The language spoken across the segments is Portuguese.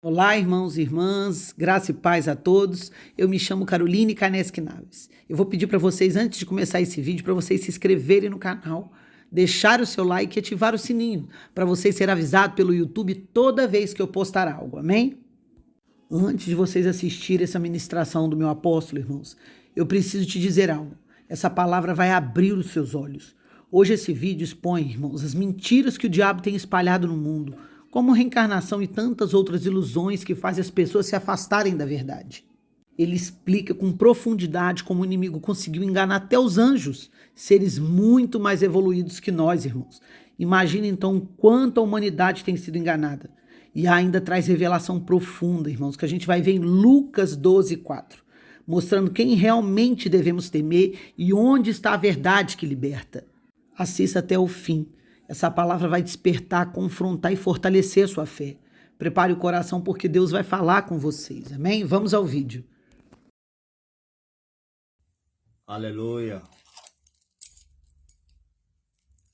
Olá, irmãos e irmãs, graça e paz a todos. Eu me chamo Caroline Kaneski Naves. Eu vou pedir para vocês, antes de começar esse vídeo, para vocês se inscreverem no canal, deixar o seu like e ativar o sininho, para vocês serem avisados pelo YouTube toda vez que eu postar algo, amém? Antes de vocês assistirem essa ministração do meu apóstolo, irmãos, eu preciso te dizer algo. Essa palavra vai abrir os seus olhos. Hoje esse vídeo expõe, irmãos, as mentiras que o diabo tem espalhado no mundo, como reencarnação e tantas outras ilusões que fazem as pessoas se afastarem da verdade. Ele explica com profundidade como o inimigo conseguiu enganar até os anjos, seres muito mais evoluídos que nós, irmãos. Imagina então o quanto a humanidade tem sido enganada. E ainda traz revelação profunda, irmãos, que a gente vai ver em Lucas 12:4, mostrando quem realmente devemos temer e onde está a verdade que liberta. Assista até o fim. Essa palavra vai despertar, confrontar e fortalecer a sua fé. Prepare o coração porque Deus vai falar com vocês, amém? Vamos ao vídeo. Aleluia.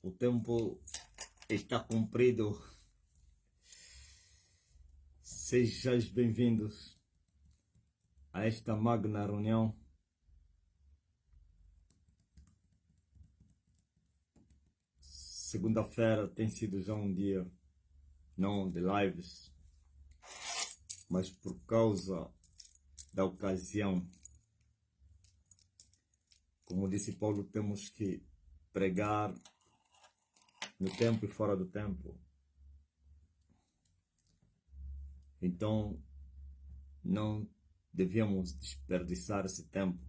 O tempo está cumprido. Sejam bem-vindos a esta magna reunião. Segunda-feira tem sido já um dia não de lives, mas por causa da ocasião, como disse Paulo, temos que pregar no tempo e fora do tempo. Então, não devíamos desperdiçar esse tempo.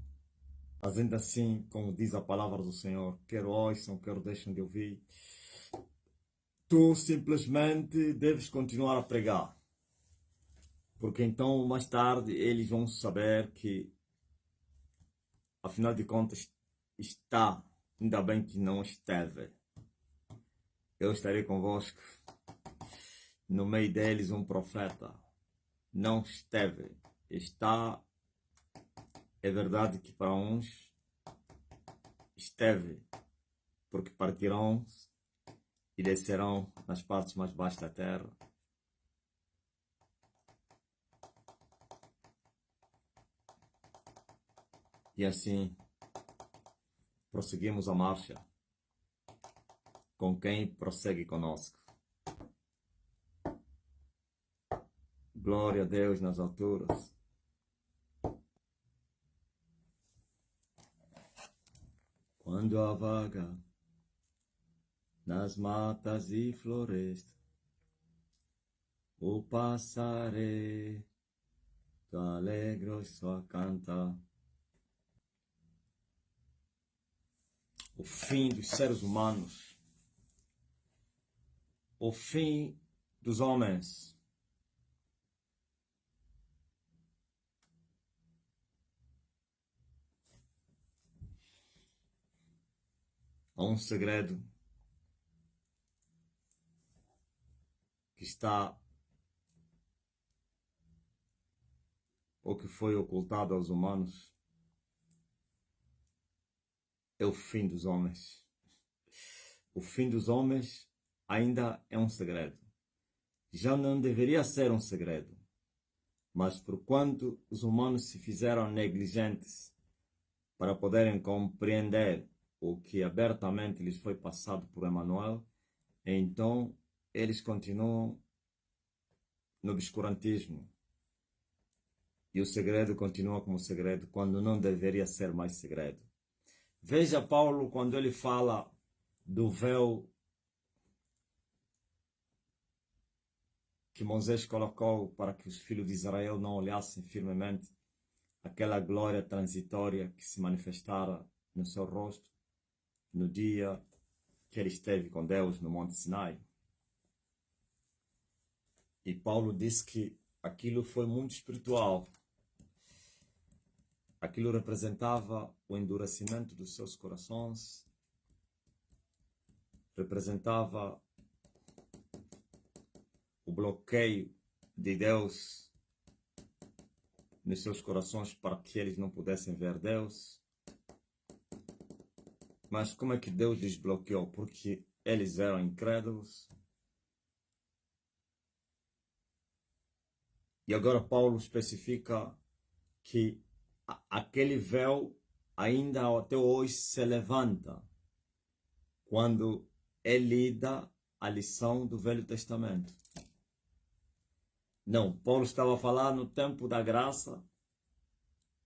Mas ainda assim, como diz a palavra do Senhor, quer ouçam, quer deixem de ouvir, tu simplesmente deves continuar a pregar. Porque então, mais tarde, eles vão saber que, afinal de contas, está, ainda bem que não esteve. Eu estarei convosco, no meio deles um profeta. Não esteve, está. É verdade que para uns esteve, porque partirão e descerão nas partes mais baixas da terra. E assim prosseguimos a marcha com quem prossegue conosco. Glória a Deus nas alturas. Quando a vaga nas matas e florestas, o passaredo alegre só canta. O fim dos seres humanos, o fim dos homens. Há um segredo que está, ou que foi ocultado aos humanos, é o fim dos homens. O fim dos homens ainda é um segredo. Já não deveria ser um segredo, mas por quanto os humanos se fizeram negligentes para poderem compreender o que abertamente lhes foi passado por Emmanuel, então eles continuam no obscurantismo. E o segredo continua como segredo, quando não deveria ser mais segredo. Veja Paulo quando ele fala do véu que Moisés colocou para que os filhos de Israel não olhassem firmemente aquela glória transitória que se manifestara no seu rosto no dia que ele esteve com Deus no Monte Sinai. E Paulo disse que aquilo foi muito espiritual. Aquilo representava o endurecimento dos seus corações, representava o bloqueio de Deus nos seus corações para que eles não pudessem ver Deus. Mas como é que Deus desbloqueou? Porque eles eram incrédulos. E agora Paulo especifica que aquele véu ainda até hoje se levanta quando é lida a lição do Velho Testamento. Não, Paulo estava a falar no tempo da graça,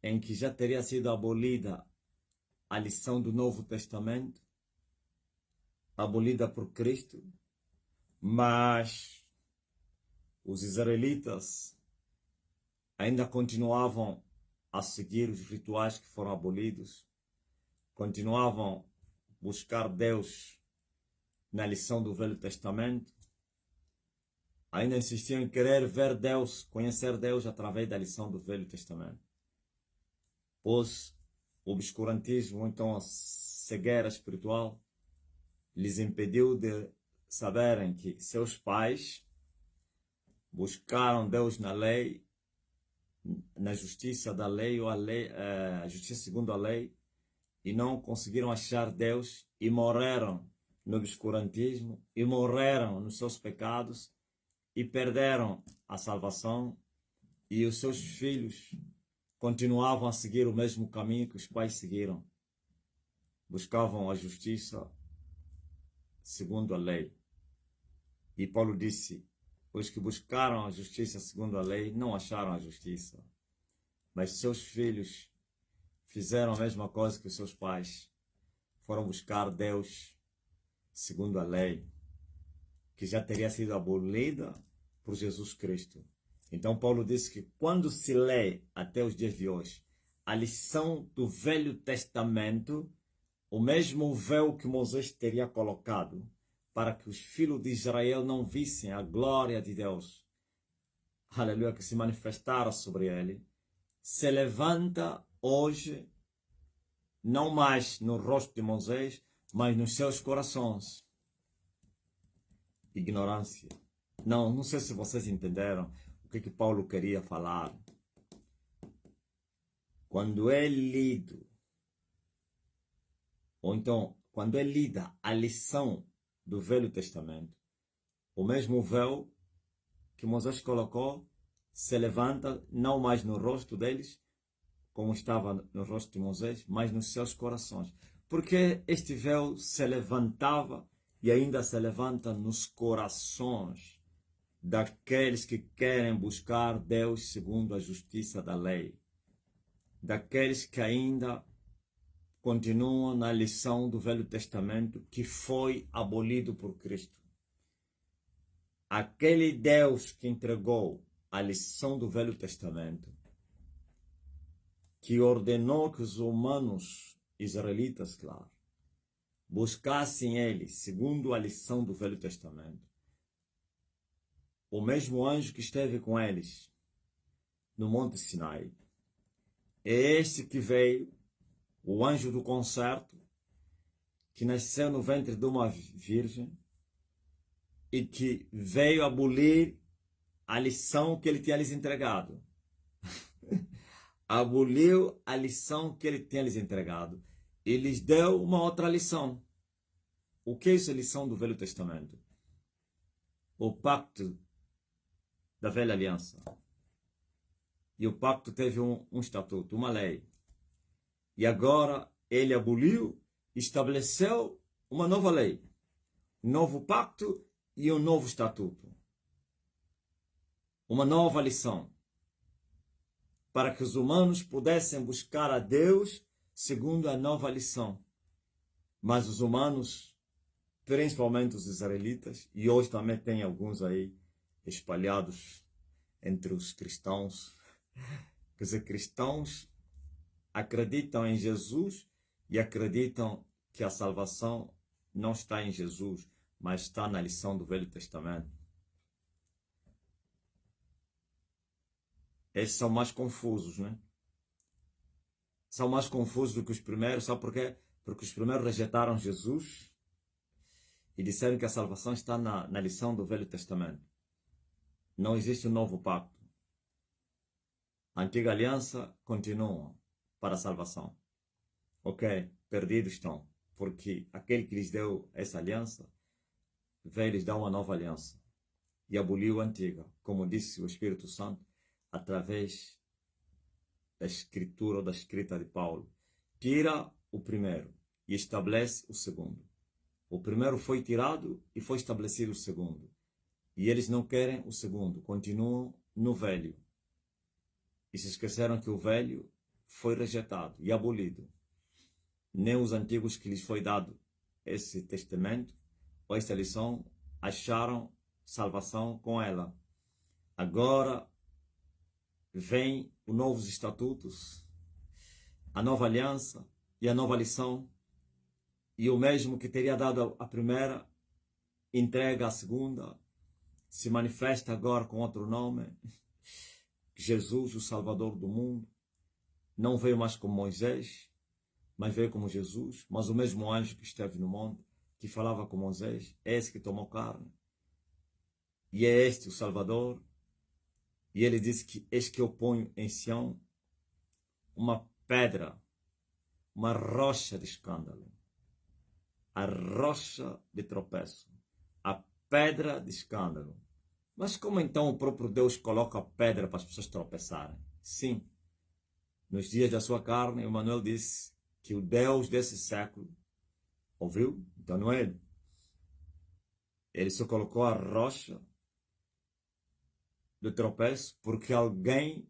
em que já teria sido abolida a lição do Novo Testamento, abolida por Cristo, mas os israelitas ainda continuavam a seguir os rituais que foram abolidos, continuavam a buscar Deus na lição do Velho Testamento, ainda insistiam em querer ver Deus, conhecer Deus através da lição do Velho Testamento. Pois o obscurantismo, então a cegueira espiritual, lhes impediu de saberem que seus pais buscaram Deus na lei, na justiça da lei, ou a justiça segundo a lei, e não conseguiram achar Deus e morreram no obscurantismo, e morreram nos seus pecados, e perderam a salvação, e os seus filhos continuavam a seguir o mesmo caminho que os pais seguiram. Buscavam a justiça segundo a lei. E Paulo disse: os que buscaram a justiça segundo a lei não acharam a justiça, mas seus filhos fizeram a mesma coisa que os seus pais. Foram buscar Deus segundo a lei, que já teria sido abolida por Jesus Cristo. Então Paulo disse que quando se lê até os dias de hoje a lição do Velho Testamento, o mesmo véu que Moisés teria colocado para que os filhos de Israel não vissem a glória de Deus, aleluia, que se manifestara sobre ele, se levanta hoje, não mais no rosto de Moisés, mas nos seus corações. Ignorância. Não sei se vocês entenderam o que Paulo queria falar. Quando é lido, ou então, quando é lida a lição do Velho Testamento, o mesmo véu que Moisés colocou se levanta não mais no rosto deles, como estava no rosto de Moisés, mas nos seus corações. Porque este véu se levantava e ainda se levanta nos corações daqueles que querem buscar Deus segundo a justiça da lei, daqueles que ainda continuam na lição do Velho Testamento que foi abolido por Cristo. Aquele Deus que entregou a lição do Velho Testamento, que ordenou que os humanos israelitas, claro, buscassem ele segundo a lição do Velho Testamento, o mesmo anjo que esteve com eles no Monte Sinai, é este que veio, o anjo do concerto, que nasceu no ventre de uma virgem e que veio abolir a lição que ele tinha lhes entregado. Aboliu a lição que ele tinha lhes entregado e lhes deu uma outra lição. O que é essa lição do Velho Testamento? O pacto da velha aliança. E o pacto teve um estatuto, uma lei. E agora ele aboliu e estabeleceu uma nova lei, um novo pacto e um novo estatuto. Uma nova lição, para que os humanos pudessem buscar a Deus segundo a nova lição. Mas os humanos, principalmente os israelitas, e hoje também tem alguns aí espalhados entre os cristãos, quer dizer, cristãos acreditam em Jesus e acreditam que a salvação não está em Jesus, mas está na lição do Velho Testamento. Esses são mais confusos, né? São mais confusos do que os primeiros, sabe por quê? Porque os primeiros rejeitaram Jesus e disseram que a salvação está na lição do Velho Testamento. Não existe um novo pacto. A antiga aliança continua para a salvação. Ok, perdidos estão, porque aquele que lhes deu essa aliança veio lhes dar uma nova aliança e aboliu a antiga. Como disse o Espírito Santo, através da escritura ou da escrita de Paulo. Tira o primeiro e estabelece o segundo. O primeiro foi tirado e foi estabelecido o segundo. E eles não querem o segundo, continuam no velho. E se esqueceram que o velho foi rejeitado e abolido. Nem os antigos que lhes foi dado esse testamento ou esta lição acharam salvação com ela. Agora vem os novos estatutos, a nova aliança e a nova lição, e o mesmo que teria dado a primeira entrega a segunda, se manifesta agora com outro nome. Jesus, o Salvador do mundo, não veio mais como Moisés, mas veio como Jesus. Mas o mesmo anjo que esteve no monte, que falava com Moisés, é esse que tomou carne. E é este o Salvador. E ele disse que eis que eu ponho em Sião uma pedra, uma rocha de escândalo, a rocha de tropeço, a pedra de escândalo. Mas como então o próprio Deus coloca a pedra para as pessoas tropeçarem? Sim, nos dias da sua carne, Emmanuel disse que o Deus desse século ouviu, então não é ele. Ele só colocou a rocha do tropeço porque alguém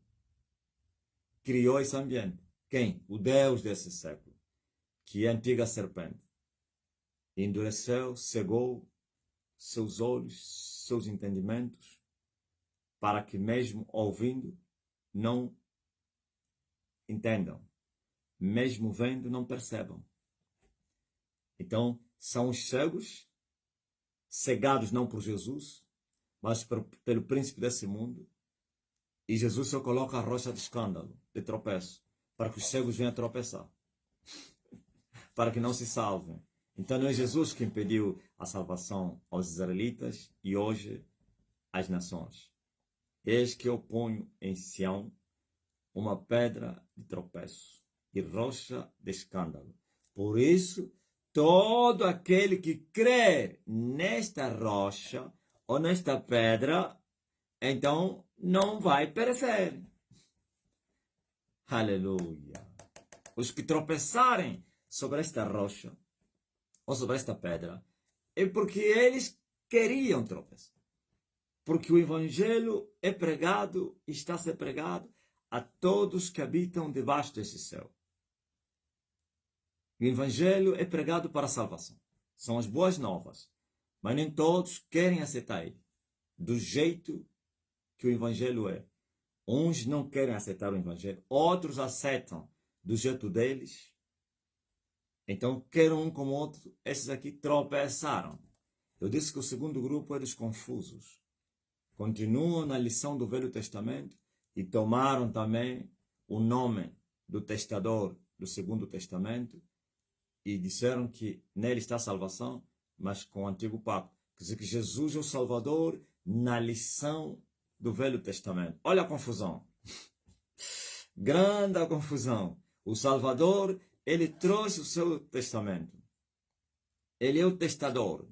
criou esse ambiente. Quem? O Deus desse século, que é a antiga serpente. Endureceu, cegou seus olhos, seus entendimentos, para que mesmo ouvindo não entendam, mesmo vendo não percebam. Então, são os cegos, cegados não por Jesus, mas pelo príncipe desse mundo, e Jesus só coloca a rocha de escândalo, de tropeço, para que os cegos venham a tropeçar, para que não se salvem. Então não é Jesus que impediu a salvação aos israelitas e hoje às nações. Eis que eu ponho em Sião uma pedra de tropeço e rocha de escândalo. Por isso, todo aquele que crer nesta rocha ou nesta pedra, então não vai perecer. Aleluia. Os que tropeçarem sobre esta rocha ou sobre esta pedra é porque eles queriam tropeçar. Porque o Evangelho é pregado e está a ser pregado a todos que habitam debaixo desse céu. O Evangelho é pregado para a salvação. São as boas novas. Mas nem todos querem aceitar ele do jeito que o Evangelho é. Uns não querem aceitar o Evangelho, outros aceitam do jeito deles. Então, quer um como outro, esses aqui tropeçaram. Eu disse que o segundo grupo é dos confusos. Continuam na lição do Velho Testamento e tomaram também o nome do testador do Segundo Testamento e disseram que nele está a salvação, mas com o Antigo Pacto. Quer dizer que Jesus é o Salvador na lição do Velho Testamento. Olha a confusão. Grande a confusão. O Salvador, ele trouxe o seu testamento. Ele é o testador.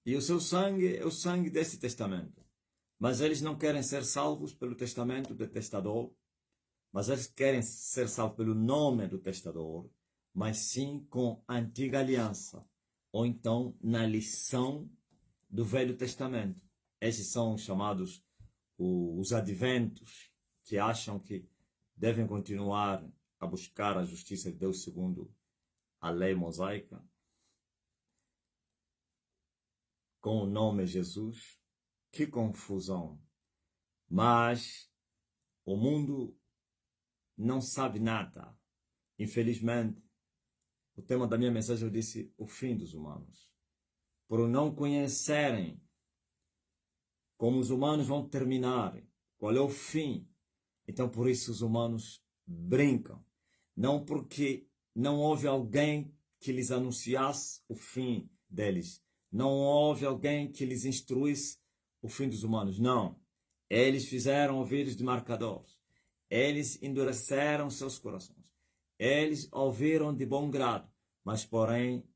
E o seu sangue é o sangue desse testamento. Mas eles não querem ser salvos pelo testamento do testador, mas eles querem ser salvos pelo nome do testador, mas sim com a antiga aliança, ou então na lição do Velho Testamento. Esses são chamados os adventos, que acham que devem continuar a buscar a justiça de Deus segundo a lei mosaica, com o nome Jesus. Que confusão! Mas o mundo não sabe nada. Infelizmente, o tema da minha mensagem eu disse o fim dos humanos. Por não conhecerem como os humanos vão terminar, qual é o fim. Então por isso os humanos brincam. Não porque não houve alguém que lhes anunciasse o fim deles. Não houve alguém que lhes instruísse o fim dos humanos. Não. Eles fizeram ouvidos de marcadores. Eles endureceram seus corações. Eles ouviram de bom grado, mas porém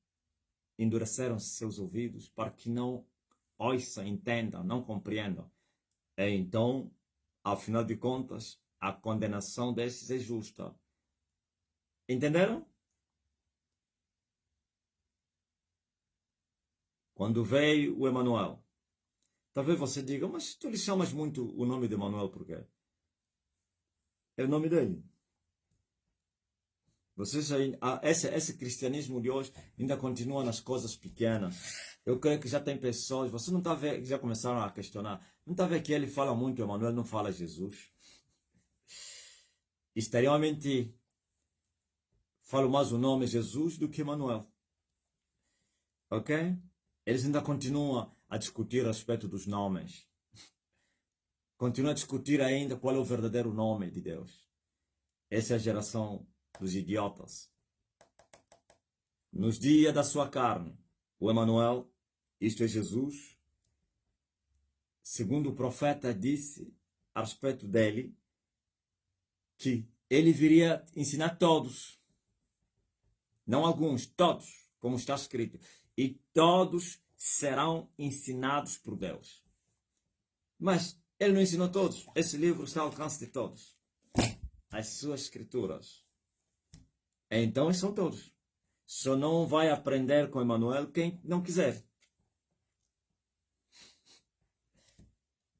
endureceram seus ouvidos para que não ouçam, entendam, não compreendam. Então Afinal de contas, a condenação desses é justa. Entenderam? Quando veio o Emanuel, talvez você diga, mas tu lhe chamas muito o nome de Emanuel por quê? É o nome dele. Vocês aí, esse cristianismo de hoje ainda continua nas coisas pequenas. Eu creio que já tem pessoas, você não está vendo, já começaram a questionar, não está vendo que ele fala muito, Emanuel não fala Jesus? Exteriormente, falo mais o nome Jesus do que Emanuel. Ok? Eles ainda continuam a discutir a respeito dos nomes. Continuam a discutir ainda qual é o verdadeiro nome de Deus. Essa é a geração dos idiotas. Nos dias da sua carne, o Emanuel, isto é Jesus, segundo o profeta disse a respeito dele, que ele viria ensinar todos, não alguns, todos, como está escrito, e todos serão ensinados por Deus. Mas ele não ensinou todos, esse livro está ao alcance de todos, as suas escrituras. Então são todos. Só não vai aprender com Emanuel quem não quiser.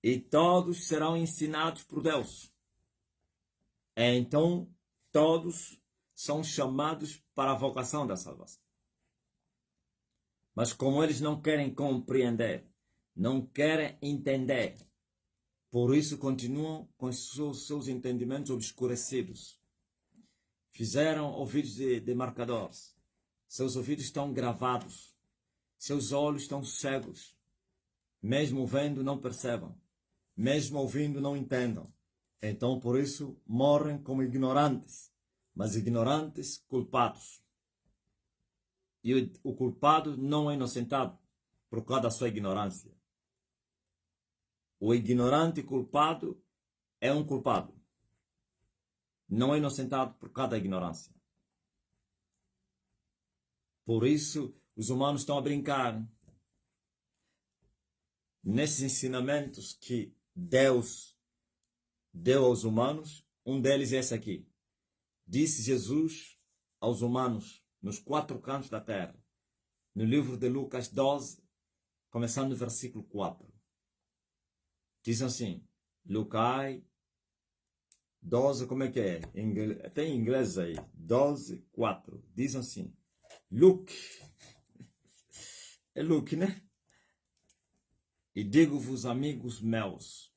E todos serão ensinados por Deus. Então todos são chamados para a vocação da salvação. Mas como eles não querem compreender, não querem entender, por isso continuam com seus entendimentos obscurecidos. Fizeram ouvidos de marcadores. Seus ouvidos estão gravados. Seus olhos estão cegos. Mesmo vendo, não percebam. Mesmo ouvindo, não entendam. Então, por isso, morrem como ignorantes. Mas ignorantes culpados. E o culpado não é inocentado por causa da sua ignorância. O ignorante culpado é um culpado. Não é inocentado por causa da ignorância. Por isso, os humanos estão a brincar nesses ensinamentos que Deus deu aos humanos. Um deles é esse aqui. Disse Jesus aos humanos nos 4 cantos da terra, no livro de Lucas 12, começando no versículo 4. Diz assim, Lucas 12, como é que é? Tem em inglês aí, 12, 4. Diz assim, Luke, é Luke, né? E digo-vos, amigos meus,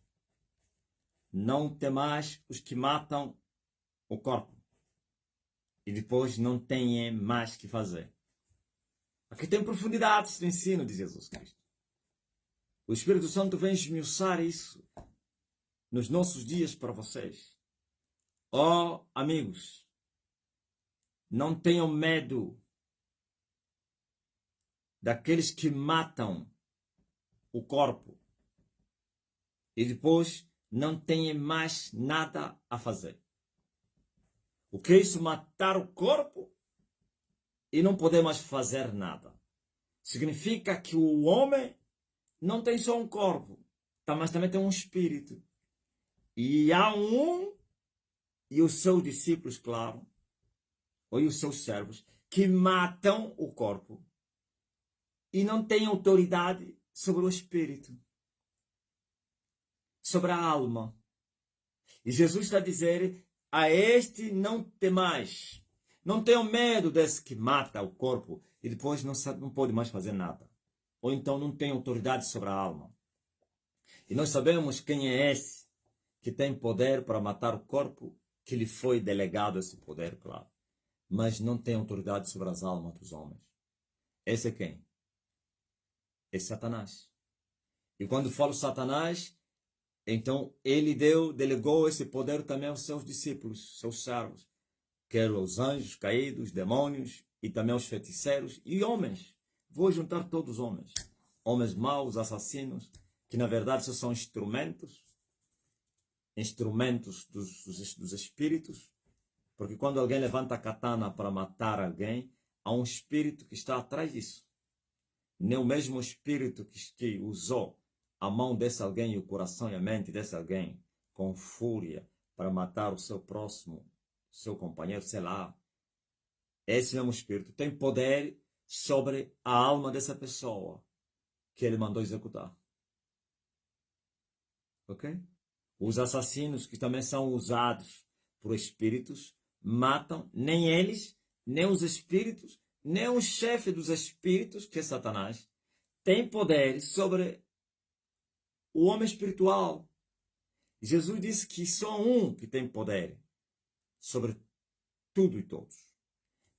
não temais os que matam o corpo e depois não têm mais que fazer. Aqui tem profundidades do ensino de Jesus Cristo. O Espírito Santo vem esmiuçar isso nos nossos dias para vocês. Ó, amigos, não tenham medo daqueles que matam o corpo e depois não têm mais nada a fazer. O que é isso? Matar o corpo e não poder mais fazer nada. Significa que o homem não tem só um corpo, mas também tem um espírito. E há e os seus discípulos, claro, ou os seus servos, que matam o corpo e não têm autoridade sobre o espírito, sobre a alma. E Jesus está a dizer, a este não temais. Não tenham medo desse que mata o corpo e depois não pode mais fazer nada. Ou então não tem autoridade sobre a alma. E nós sabemos quem é esse que tem poder para matar o corpo, que lhe foi delegado esse poder, claro. Mas não tem autoridade sobre as almas dos homens. Esse é quem? É Satanás. E quando falo Satanás, então ele delegou esse poder também aos seus discípulos, seus servos. Quer aos anjos caídos, demônios e também aos feiticeiros e homens. Vou juntar todos os homens. Homens maus, assassinos, que na verdade só são instrumentos dos espíritos. Porque quando alguém levanta a katana para matar alguém, há um espírito que está atrás disso. Nem o mesmo espírito que usou a mão desse alguém e o coração e a mente desse alguém com fúria para matar o seu próximo, seu companheiro, sei lá, esse mesmo espírito tem poder sobre a alma dessa pessoa que ele mandou executar. Ok? Os assassinos que também são usados por espíritos matam nem eles, nem os espíritos, nem o chefe dos espíritos, que é Satanás, tem poder sobre o homem espiritual. Jesus disse que só um que tem poder sobre tudo e todos.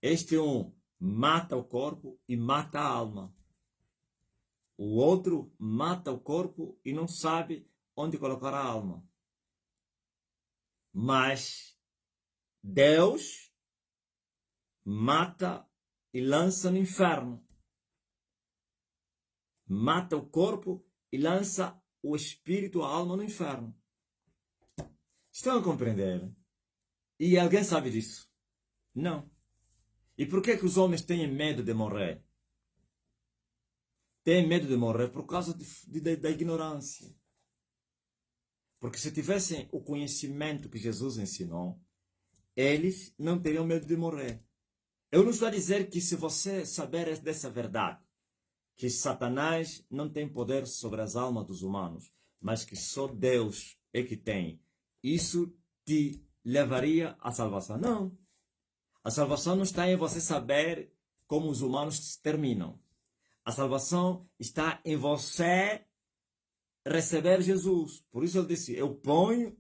Este um mata o corpo e mata a alma. O outro mata o corpo e não sabe onde colocar a alma. Mas Deus mata e lança no inferno. Mata o corpo e lança o espírito, a alma no inferno. Estão a compreender? E alguém sabe disso? Não. E por que os homens têm medo de morrer? Têm medo de morrer por causa da ignorância. Porque se tivessem o conhecimento que Jesus ensinou, eles não teriam medo de morrer. Eu não estou a dizer que se você saber dessa verdade, que Satanás não tem poder sobre as almas dos humanos, mas que só Deus é que tem, isso te levaria à salvação? Não. A salvação não está em você saber como os humanos terminam. A salvação está em você receber Jesus. Por isso ele disse, eu ponho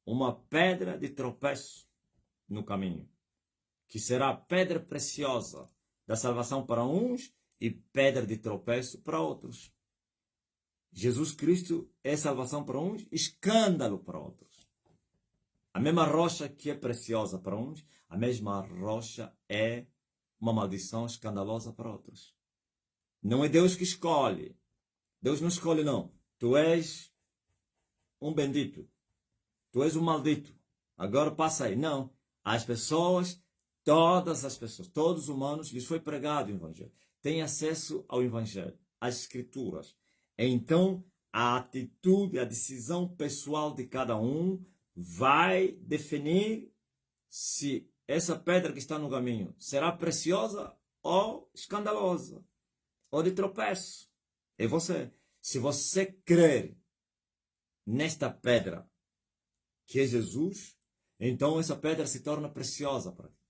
uma pedra de tropeço no caminho, que será pedra preciosa da salvação para uns e pedra de tropeço para outros. Jesus Cristo é salvação para uns, escândalo para outros. A mesma rocha que é preciosa para uns, a mesma rocha é uma maldição escandalosa para outros. Não é Deus que escolhe. Deus não escolhe, não. Tu és um bendito. Tu és um maldito. Agora passa aí. Não. As pessoas, todas as pessoas, todos os humanos, lhes foi pregado o Evangelho. Têm acesso ao Evangelho, às Escrituras. Então, a atitude, a decisão pessoal de cada um vai definir se essa pedra que está no caminho será preciosa ou escandalosa, ou de tropeço. É você. Se você crer nesta pedra, que é Jesus, então essa pedra se torna preciosa para ti.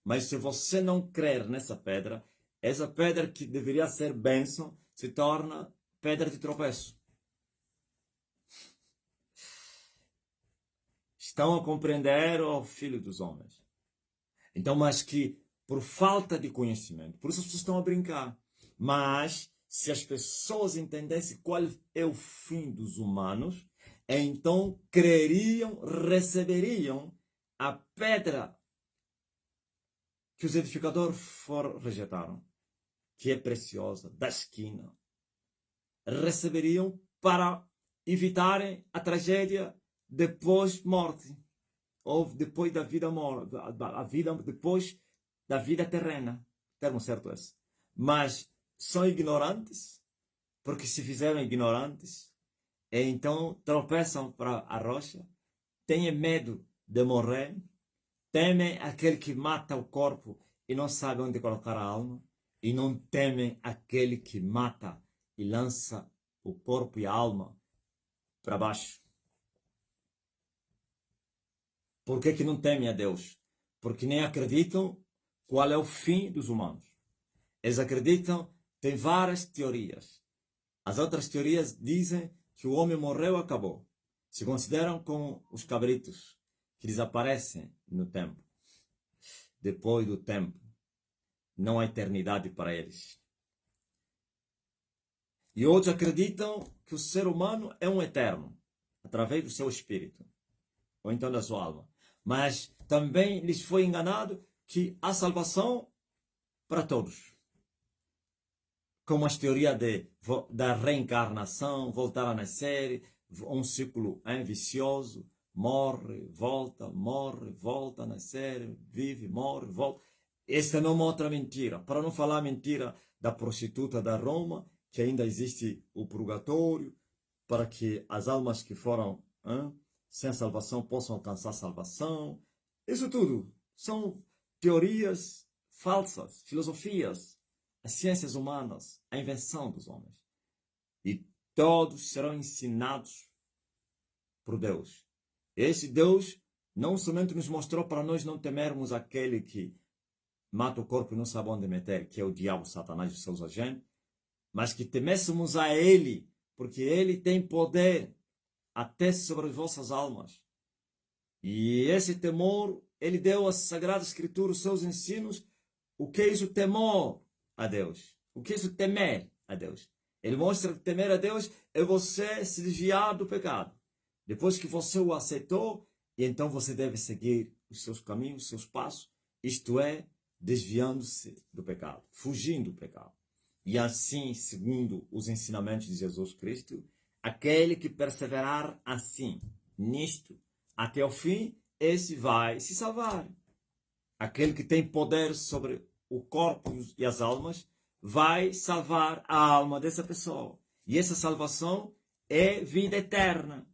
Mas se você não crer nessa pedra, essa pedra que deveria ser bênção se torna pedra de tropeço. Estão a compreender, ó filho dos homens? Então, mas que por falta de conhecimento, por isso as pessoas estão a brincar. Mas se as pessoas entendessem qual é o fim dos humanos, então creriam, receberiam a pedra que os edificadores rejeitaram, que é preciosa, da esquina. Receberiam para evitarem a tragédia depois morte, ou depois da vida morte, a vida depois da vida terrena. Termo certo esse. Mas são ignorantes, porque se fizeram ignorantes, então tropeçam para a rocha, têm medo de morrer, temem aquele que mata o corpo e não sabe onde colocar a alma, e não temem aquele que mata e lança o corpo e a alma para baixo. Por que não temem a Deus? Porque nem acreditam qual é o fim dos humanos. Eles acreditam, tem várias teorias. As outras teorias dizem que o homem morreu e acabou. Se consideram como os cabritos que desaparecem no tempo. Depois do tempo, não há eternidade para eles. E outros acreditam que o ser humano é um eterno, através do seu espírito, ou então da sua alma. Mas também lhes foi enganado que há salvação para todos. Como as teorias da reencarnação, voltar a nascer, um ciclo vicioso, morre, volta a nascer, vive, morre, volta. Esta não é uma outra mentira. Para não falar a mentira da prostituta da Roma, que ainda existe o purgatório, para que as almas que foram sem a salvação possam alcançar salvação. Isso tudo são teorias falsas, filosofias, as ciências humanas, a invenção dos homens. E todos serão ensinados por Deus. Esse Deus não somente nos mostrou para nós não temermos aquele que mata o corpo e não sabe onde meter, que é o diabo, Satanás e os seus agentes, mas que temêssemos a Ele, porque Ele tem poder até sobre as vossas almas. E esse temor, Ele deu às Sagradas Escrituras, os seus ensinos. O que é isso temor a Deus? O que é isso temer a Deus? Ele mostra que temer a Deus é você se desviar do pecado. Depois que você o aceitou, e então você deve seguir os seus caminhos, os seus passos, isto é, desviando-se do pecado, fugindo do pecado. E assim, segundo os ensinamentos de Jesus Cristo, aquele que perseverar assim, nisto, até o fim, esse vai se salvar. Aquele que tem poder sobre o corpo e as almas, vai salvar a alma dessa pessoa. E essa salvação é vida eterna.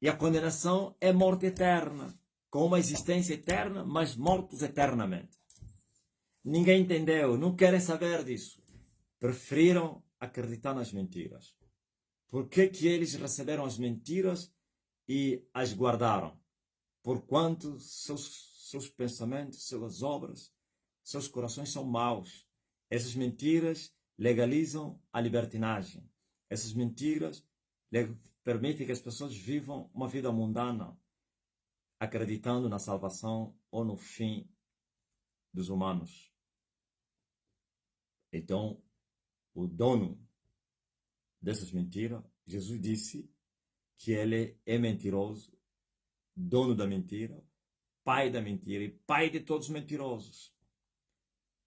E a condenação é morte eterna. Com uma existência eterna, mas mortos eternamente. Ninguém entendeu, não querem saber disso. Preferiram acreditar nas mentiras. Por que que eles receberam as mentiras e as guardaram? Porquanto seus pensamentos, suas obras, seus corações são maus. Essas mentiras legalizam a libertinagem. Essas mentiras permitem que as pessoas vivam uma vida mundana, acreditando na salvação ou no fim dos humanos. Então, o dono dessas mentiras, Jesus disse que ele é mentiroso, dono da mentira, pai da mentira e pai de todos os mentirosos.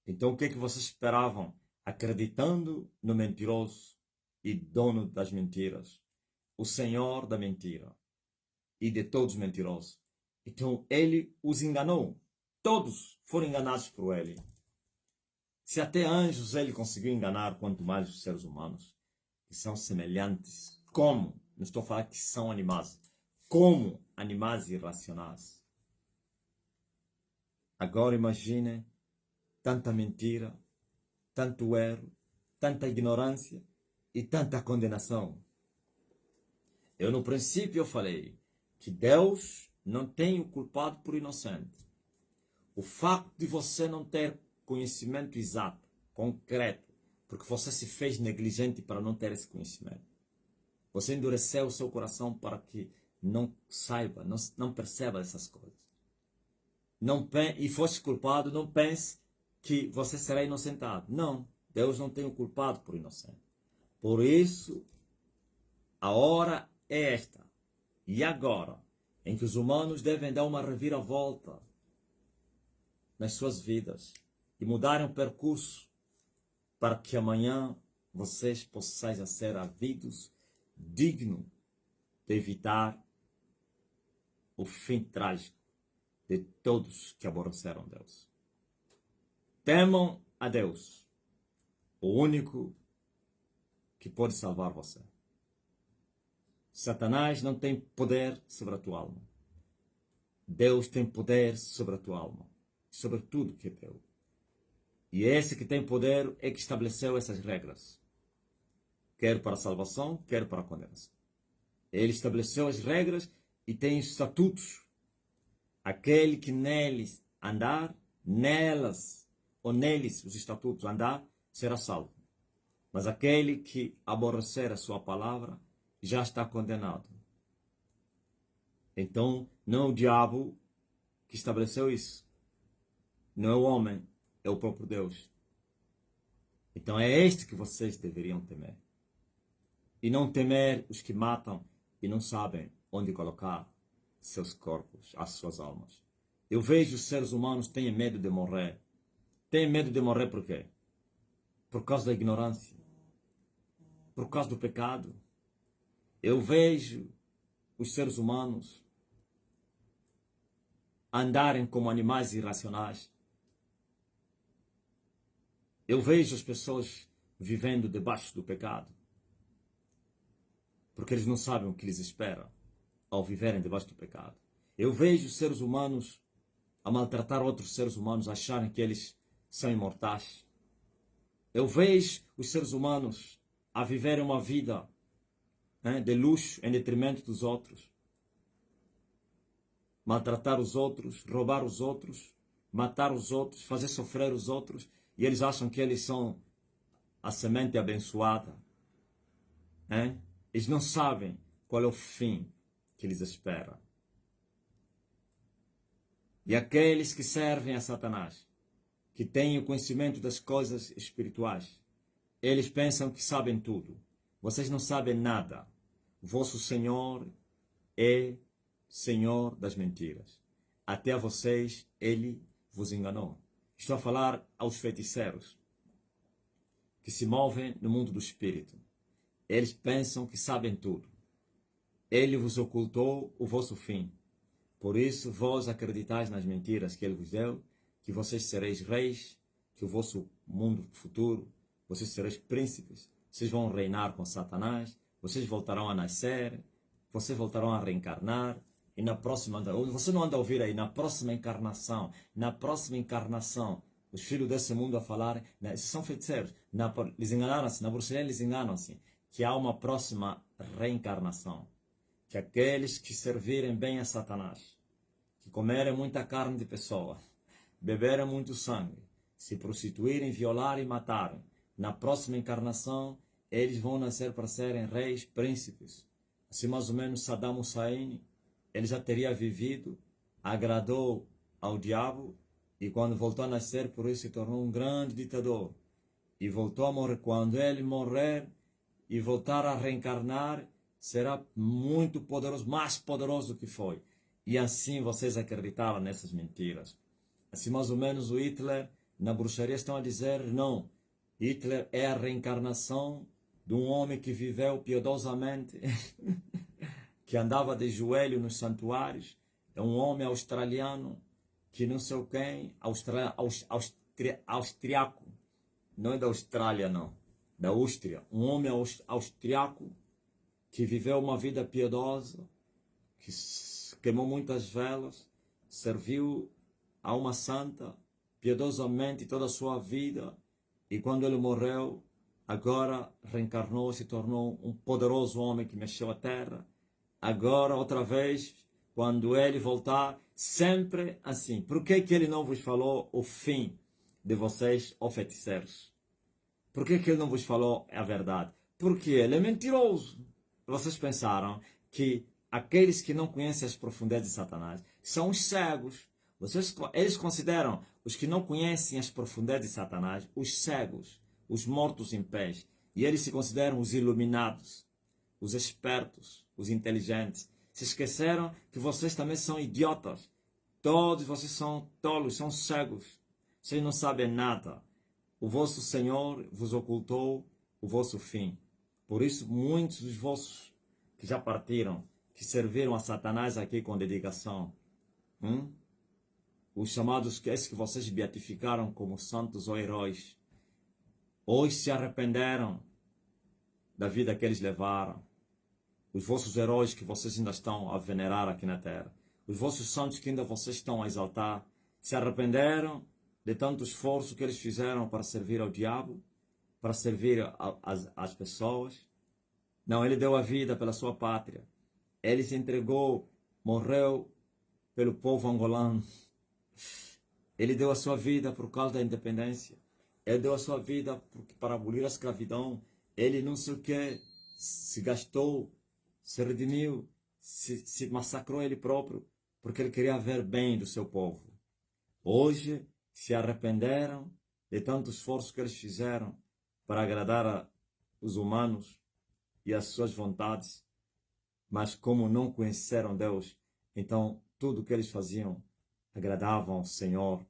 Então, o que é que vocês esperavam? Acreditando no mentiroso e dono das mentiras, o senhor da mentira e de todos os mentirosos. Então, ele os enganou. Todos foram enganados por ele. Se até anjos ele conseguiu enganar, quanto mais os seres humanos, que são semelhantes, como, não estou a falar que são animais, como animais irracionais. Agora imagine tanta mentira, tanto erro, tanta ignorância e tanta condenação. Eu no princípio eu falei que Deus não tem o culpado por inocente. O facto de você não ter conhecimento exato, concreto, porque você se fez negligente para não ter esse conhecimento. Você endureceu o seu coração para que não saiba, não perceba essas coisas. E fosse culpado, não pense que você será inocentado. Não, Deus não tem o culpado por inocente. Por isso, a hora é esta. E agora, em que os humanos devem dar uma reviravolta nas suas vidas e mudarem o percurso para que amanhã vocês possam ser havidos dignos de evitar o fim trágico de todos que aborreceram Deus. Temam a Deus, o único que pode salvar você. Satanás não tem poder sobre a tua alma. Deus tem poder sobre a tua alma, sobre tudo que é teu. E esse que tem poder é que estabeleceu essas regras, quer para a salvação, quer para a condenação. Ele estabeleceu as regras e tem estatutos. Aquele que neles andar, nelas, ou neles, os estatutos andar, será salvo. Mas aquele que aborrecer a sua palavra, já está condenado. Então, não é o diabo que estabeleceu isso. Não é o homem, é o próprio Deus. Então é este que vocês deveriam temer. E não temer os que matam e não sabem onde colocar seus corpos, as suas almas. Eu vejo os seres humanos têm medo de morrer. Têm medo de morrer por quê? Por causa da ignorância. Por causa do pecado. Eu vejo os seres humanos andarem como animais irracionais. Eu vejo as pessoas vivendo debaixo do pecado, porque eles não sabem o que lhes espera. ao viverem debaixo do pecado. Eu vejo seres humanos a maltratar outros seres humanos, acharem que eles são imortais. Eu vejo os seres humanos a viverem uma vida de luxo em detrimento dos outros. Maltratar os outros, roubar os outros, matar os outros, fazer sofrer os outros. E eles acham que eles são a semente abençoada. Eles não sabem qual é o fim que lhes espera. E aqueles que servem a Satanás, que têm o conhecimento das coisas espirituais, eles pensam que sabem tudo. Vocês não sabem nada. O vosso Senhor é Senhor das mentiras. Até a vocês ele vos enganou. Estou a falar aos feiticeiros que se movem no mundo do espírito. Eles pensam que sabem tudo. Ele vos ocultou o vosso fim. Por isso vós acreditais nas mentiras que ele vos deu, que vocês sereis reis, que o vosso mundo futuro, vocês sereis príncipes, vocês vão reinar com Satanás, vocês voltarão a nascer, vocês voltarão a reencarnar, e na próxima, você não anda a ouvir aí, na próxima encarnação, os filhos desse mundo a falar, são feiticeiros, eles enganaram-se, na bruxaria eles enganam-se, que há uma próxima reencarnação. Que aqueles que servirem bem a Satanás, que comerem muita carne de pessoa, beberem muito sangue, se prostituírem, violarem e matarem, na próxima encarnação, eles vão nascer para serem reis, príncipes. Assim mais ou menos Saddam Hussein, ele já teria vivido, agradou ao diabo, e quando voltou a nascer, por isso se tornou um grande ditador. E voltou a morrer. Quando ele morrer e voltar a reencarnar, será muito poderoso, mais poderoso do que foi. E assim vocês acreditaram nessas mentiras. Assim mais ou menos o Hitler, na bruxaria estão a dizer, não, Hitler é a reencarnação de um homem que viveu piedosamente, que andava de joelho nos santuários, é um homem australiano, que não sei quem, austriaco, não é da Austrália não, da Áustria, um homem austriaco, que viveu uma vida piedosa, que queimou muitas velas, serviu a uma santa piedosamente toda a sua vida, e quando ele morreu, agora reencarnou, se tornou um poderoso homem que mexeu a terra. Agora, outra vez, quando ele voltar, sempre assim. Por que ele não vos falou o fim de vocês, ó feiticeiros? Por que ele não vos falou a verdade? Porque ele é mentiroso. Vocês pensaram que aqueles que não conhecem as profundezas de Satanás são os cegos. Eles consideram os que não conhecem as profundezas de Satanás os cegos, os mortos em pés. E eles se consideram os iluminados, os espertos, os inteligentes. Se esqueceram que vocês também são idiotas. Todos vocês são tolos, são cegos. Vocês não sabem nada. O vosso Senhor vos ocultou o vosso fim. Por isso, muitos dos vossos que já partiram, que serviram a Satanás aqui com dedicação, os chamados, esses que vocês beatificaram como santos ou heróis, hoje se arrependeram da vida que eles levaram. Os vossos heróis que vocês ainda estão a venerar aqui na terra, os vossos santos que ainda vocês estão a exaltar, se arrependeram de tanto esforço que eles fizeram para servir ao diabo, para servir às pessoas. Não, ele deu a vida pela sua pátria. Ele se entregou, morreu pelo povo angolano. Ele deu a sua vida por causa da independência. Ele deu a sua vida para abolir a escravidão. Ele não sei o que, se gastou, se redimiu, se massacrou ele próprio, porque ele queria ver bem do seu povo. Hoje se arrependeram de tanto esforço que eles fizeram para agradar os humanos e as suas vontades, mas como não conheceram Deus, então tudo que eles faziam agradavam ao Senhor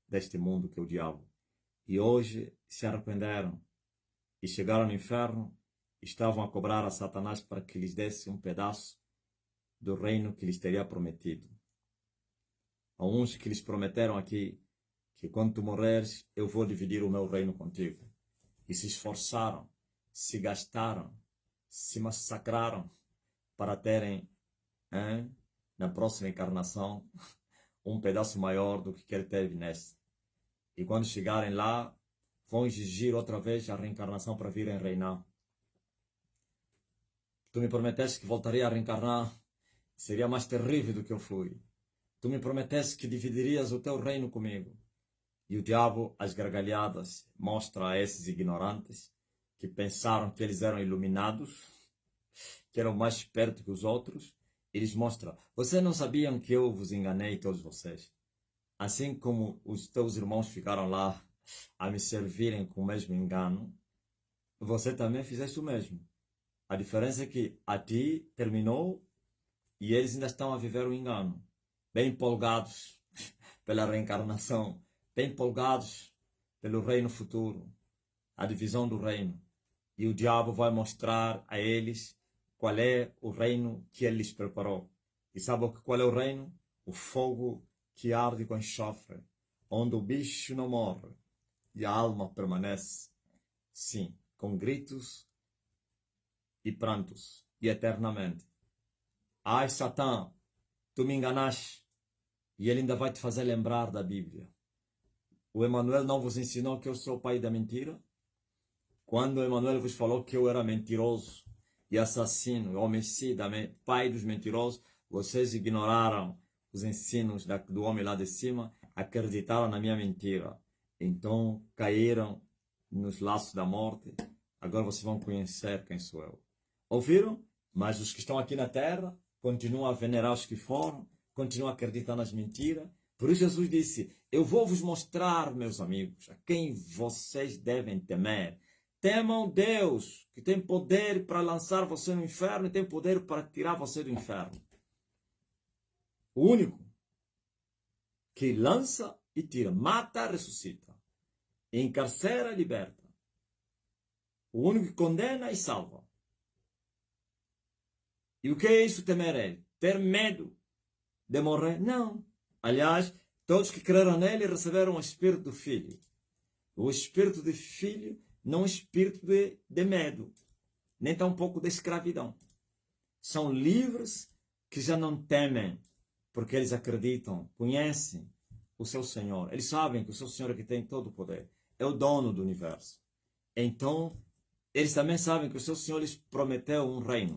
deste mundo, que é o diabo. E hoje se arrependeram e chegaram no inferno, estavam a cobrar a Satanás para que lhes desse um pedaço do reino que lhes teria prometido. Há uns que lhes prometeram aqui que quando tu morreres, eu vou dividir o meu reino contigo. E se esforçaram, se gastaram, se massacraram para terem hein, na próxima encarnação, um pedaço maior do que ele teve nesta. E quando chegarem lá, vão exigir outra vez a reencarnação para virem reinar. Tu me prometeste que voltaria a reencarnar, seria mais terrível do que eu fui. Tu me prometeste que dividirias o teu reino comigo. E o diabo, às gargalhadas, mostra a esses ignorantes que pensaram que eles eram iluminados, que eram mais espertos que os outros. Eles mostram: vocês não sabiam que eu vos enganei, todos vocês. Assim como os teus irmãos ficaram lá a me servirem com o mesmo engano, você também fizeste o mesmo. A diferença é que a ti terminou e eles ainda estão a viver o engano. Bem empolgados pela reencarnação, bem empolgados pelo reino futuro, a divisão do reino. E o diabo vai mostrar a eles qual é o reino que ele lhes preparou. E sabe qual é o reino? O fogo que arde com enxofre, onde o bicho não morre e a alma permanece. Sim, com gritos e prantos, e eternamente. Ai, Satã, tu me enganaste. E ele ainda vai te fazer lembrar da Bíblia. O Emmanuel não vos ensinou que eu sou o pai da mentira? Quando o Emmanuel vos falou que eu era mentiroso e assassino, homicida, pai dos mentirosos, vocês ignoraram os ensinos do homem lá de cima, acreditaram na minha mentira. Então caíram nos laços da morte. Agora vocês vão conhecer quem sou eu. Ouviram? Mas os que estão aqui na terra continuam a venerar os que foram, continuam a acreditar nas mentiras. Por isso Jesus disse: eu vou vos mostrar, meus amigos, a quem vocês devem temer. Temam Deus, que tem poder para lançar você no inferno e tem poder para tirar você do inferno. O único que lança e tira, mata, ressuscita, encarcera e liberta. O único que condena e salva. E o que é isso, temer ele? Ter medo de morrer? Não. Aliás, todos que creram nele receberam o Espírito do Filho. O Espírito de Filho não é espírito de medo, nem tampouco de escravidão. São livres que já não temem, porque eles acreditam, conhecem o seu Senhor. Eles sabem que o seu Senhor é que tem todo o poder, é o dono do universo. Então, eles também sabem que o seu Senhor lhes prometeu um reino.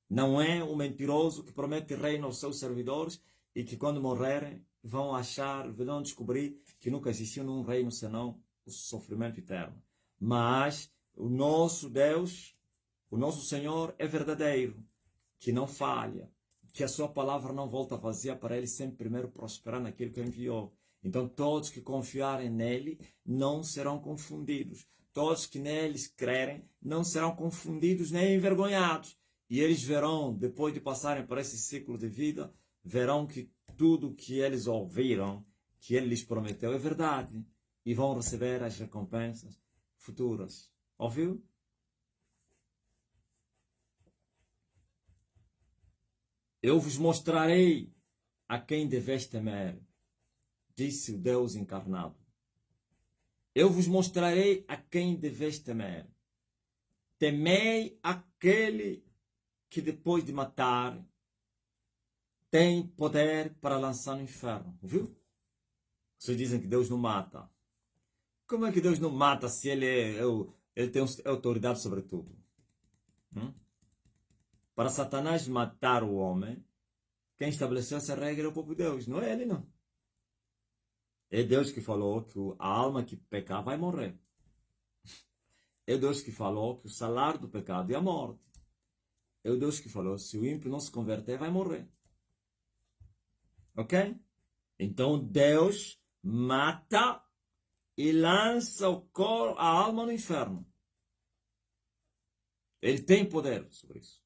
Não é um mentiroso que promete reino aos seus servidores e que quando morrerem vão achar, vão descobrir que nunca existiu nenhum reino senão o sofrimento eterno. Mas o nosso Deus, o nosso Senhor é verdadeiro, que não falha, que a sua palavra não volta vazia para ele sempre primeiro prosperar naquilo que enviou. Então todos que confiarem nele não serão confundidos. Todos que neles crerem não serão confundidos nem envergonhados. E eles verão, depois de passarem por esse ciclo de vida, verão que tudo que eles ouviram, que ele lhes prometeu, é verdade. E vão receber as recompensas futuras. Ouviu? Eu vos mostrarei a quem deveis temer, disse o Deus encarnado. Eu vos mostrarei a quem deveis temer. Temei aquele que depois de matar tem poder para lançar no inferno. Ouviu? Vocês dizem que Deus não mata. Como é que Deus não mata se ele tem autoridade sobre tudo? Para Satanás matar o homem, quem estabeleceu essa regra é o próprio Deus, não é ele, não. É Deus que falou que a alma que pecar vai morrer. É Deus que falou que o salário do pecado é a morte. É o Deus que falou: se o ímpio não se converter, vai morrer. Ok? Então Deus mata e lança a alma no inferno. Ele tem poder sobre isso.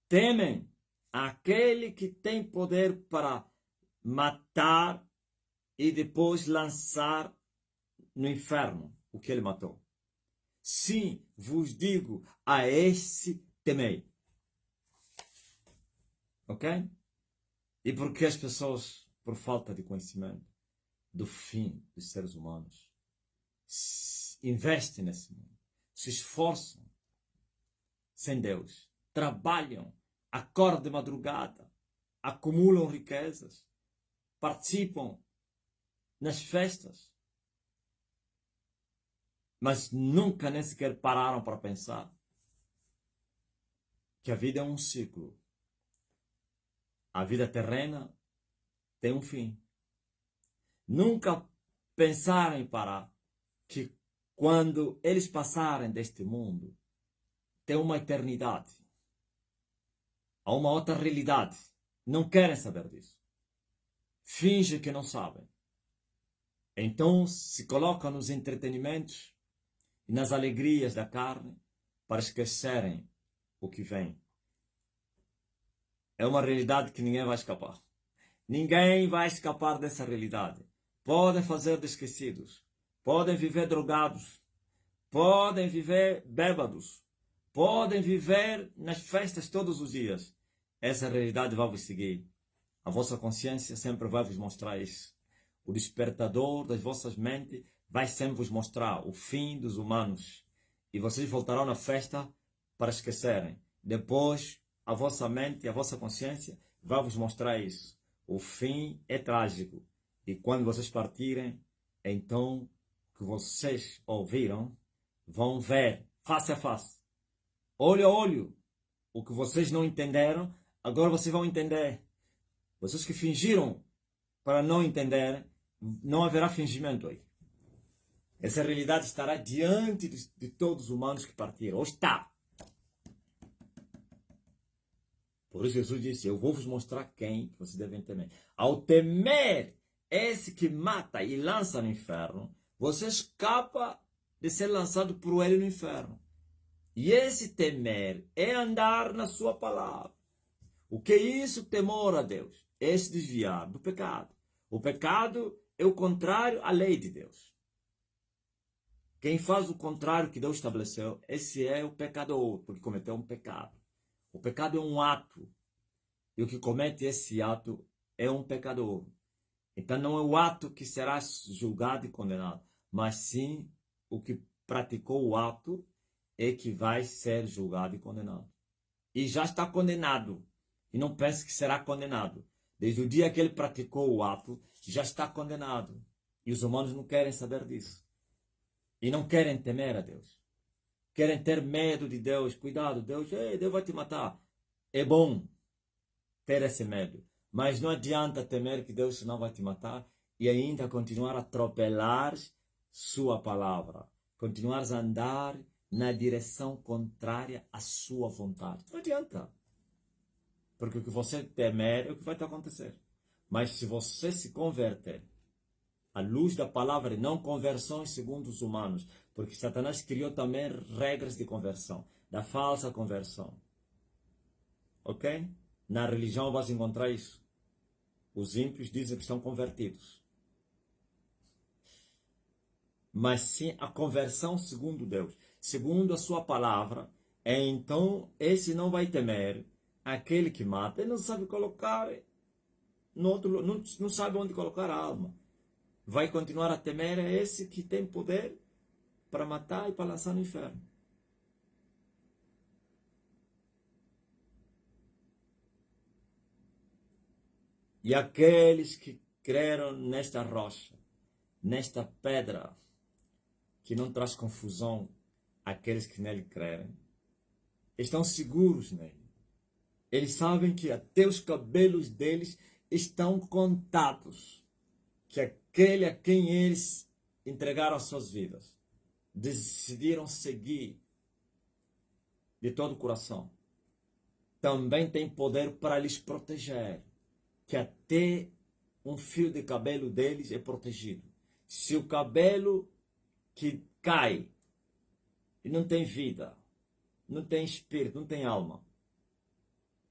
Temem aquele que tem poder para matar e depois lançar no inferno o que ele matou. Sim, vos digo, a esse temei. Ok? E porque as pessoas, por falta de conhecimento do fim dos seres humanos, investem nesse mundo, se esforçam sem Deus, trabalham, acordam de madrugada, acumulam riquezas, participam nas festas, mas nunca nem sequer pararam para pensar que a vida é um ciclo. A vida terrena tem um fim. Nunca pensaram em parar que quando eles passarem deste mundo, tem uma eternidade. Há uma outra realidade. Não querem saber disso. Fingem que não sabem. Então se colocam nos entretenimentos e nas alegrias da carne para esquecerem o que vem. É uma realidade que ninguém vai escapar. Ninguém vai escapar dessa realidade. Podem fazer de esquecidos. Podem viver drogados. Podem viver bêbados. Podem viver nas festas todos os dias. Essa realidade vai vos seguir. A vossa consciência sempre vai vos mostrar isso. O despertador das vossas mentes vai sempre vos mostrar o fim dos humanos. E vocês voltarão na festa para esquecerem. Depois, a vossa mente e a vossa consciência vai vos mostrar isso. O fim é trágico. E quando vocês partirem, então o que vocês ouviram, vão ver face a face, olho a olho. O que vocês não entenderam, agora vocês vão entender. Vocês que fingiram para não entender, não haverá fingimento aí. Essa realidade estará diante de todos os humanos que partiram. Ou está. Por isso Jesus disse, eu vou vos mostrar quem vocês devem temer. Ao temer esse que mata e lança no inferno, você escapa de ser lançado por ele no inferno. E esse temer é andar na sua palavra. O que é isso? Temor a Deus. É se desviar do pecado. O pecado é o contrário à lei de Deus. Quem faz o contrário que Deus estabeleceu, esse é o pecador, porque cometeu um pecado. O pecado é um ato. E o que comete esse ato é um pecador. Então não é o ato que será julgado e condenado, mas sim o que praticou o ato é que vai ser julgado e condenado. E já está condenado. E não pense que será condenado. Desde o dia que ele praticou o ato, já está condenado. E os humanos não querem saber disso. E não querem temer a Deus. Querem ter medo de Deus. Cuidado, Deus vai te matar. É bom ter esse medo. Mas não adianta temer que Deus não vai te matar e ainda continuar a atropelar sua palavra. Continuar a andar na direção contrária à sua vontade. Não adianta. Porque o que você temer é o que vai te acontecer. Mas se você se converter à luz da palavra e não conversões segundo os humanos, porque Satanás criou também regras de conversão, da falsa conversão. Ok? Na religião vas encontrar isso. Os ímpios dizem que estão convertidos. Mas sim a conversão segundo Deus, segundo a sua palavra, então esse não vai temer aquele que mata. Ele não sabe colocar no outro, não sabe onde colocar a alma. Vai continuar a temer a esse que tem poder para matar e para lançar no inferno. E aqueles que creram nesta rocha, nesta pedra, que não traz confusão àqueles que nele crerem, estão seguros nele. Eles sabem que até os cabelos deles estão contados. Que aquele a quem eles entregaram suas vidas, decidiram seguir de todo o coração, também tem poder para lhes proteger. Que até um fio de cabelo deles é protegido. Se o cabelo que cai e não tem vida, não tem espírito, não tem alma,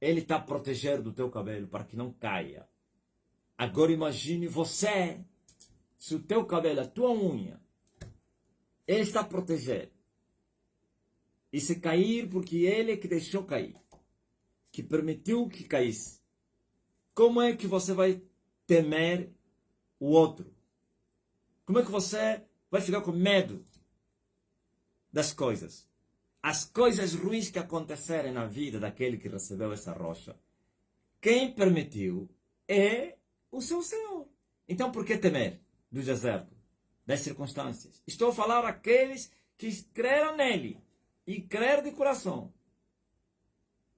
ele está protegendo o teu cabelo para que não caia. Agora imagine você, se o teu cabelo, a tua unha, ele está protegendo. E se cair, porque ele é que deixou cair, que permitiu que caísse, como é que você vai temer o outro? Como é que você vai ficar com medo das coisas? as coisas ruins que acontecerem na vida daquele que recebeu essa rocha, quem permitiu é o seu Senhor. Então por que temer do deserto, das circunstâncias? Estou a falar àqueles que creram nele e crer de coração.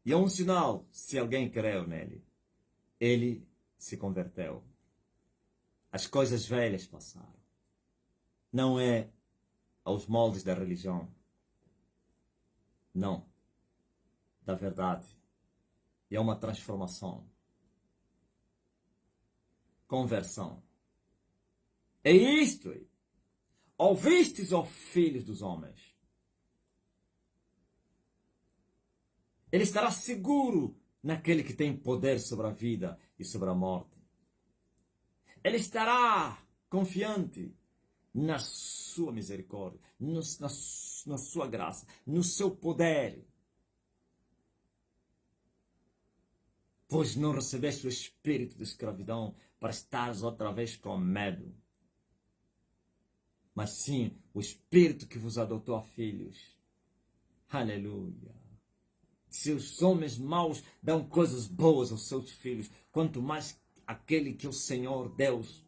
E é um sinal, se alguém creu nele, ele se converteu. As coisas velhas passaram. Não é aos moldes da religião. Não. Da verdade. E é uma transformação. Conversão. É isto aí. Ouvistes, ó filhos dos homens. Ele estará seguro naquele que tem poder sobre a vida e sobre a morte. Ele estará confiante na sua misericórdia, na sua graça, no seu poder. Pois não recebeste o espírito de escravidão para estares outra vez com medo, mas sim o espírito que vos adotou a filhos. Aleluia. Se os homens maus dão coisas boas aos seus filhos, quanto mais aquele que é o Senhor Deus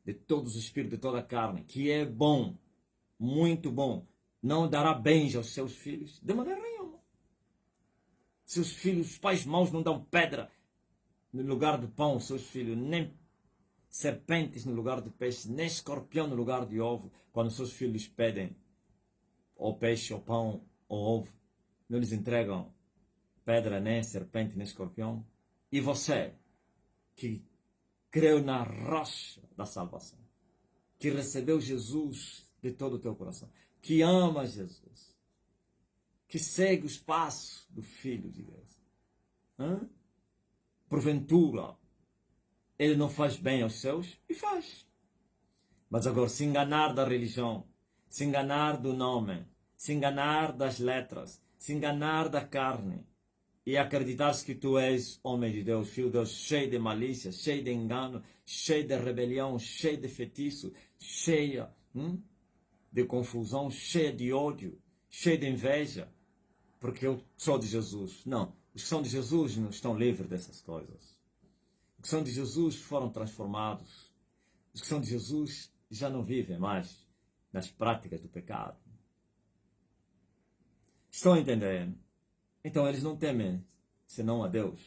de todos os espíritos, de toda a carne, que é bom, muito bom, não dará bens aos seus filhos? De maneira nenhuma. Seus filhos, os pais maus não dão pedra no lugar de pão aos seus filhos, nem serpentes no lugar de peixe, nem escorpião no lugar de ovo, quando seus filhos pedem ou peixe, ou pão, ou ovo, não lhes entregam pedra, nem serpente, nem escorpião. E você, que creu na rocha da salvação, que recebeu Jesus de todo o teu coração, que ama Jesus, que segue os passos do Filho de Deus. Porventura, ele não faz bem aos seus? E faz. Mas agora, se enganar da religião, se enganar do nome, se enganar das letras, se enganar da carne, e acreditares que tu és homem de Deus, filho de Deus, cheio de malícia, cheio de engano, cheio de rebelião, cheio de feitiço, cheia de confusão, cheia de ódio, cheia de inveja, porque eu sou de Jesus. Não, os que são de Jesus não estão livres dessas coisas. Os que são de Jesus foram transformados. Os que são de Jesus já não vivem mais nas práticas do pecado. Estão entendendo? Então eles não temem senão a Deus.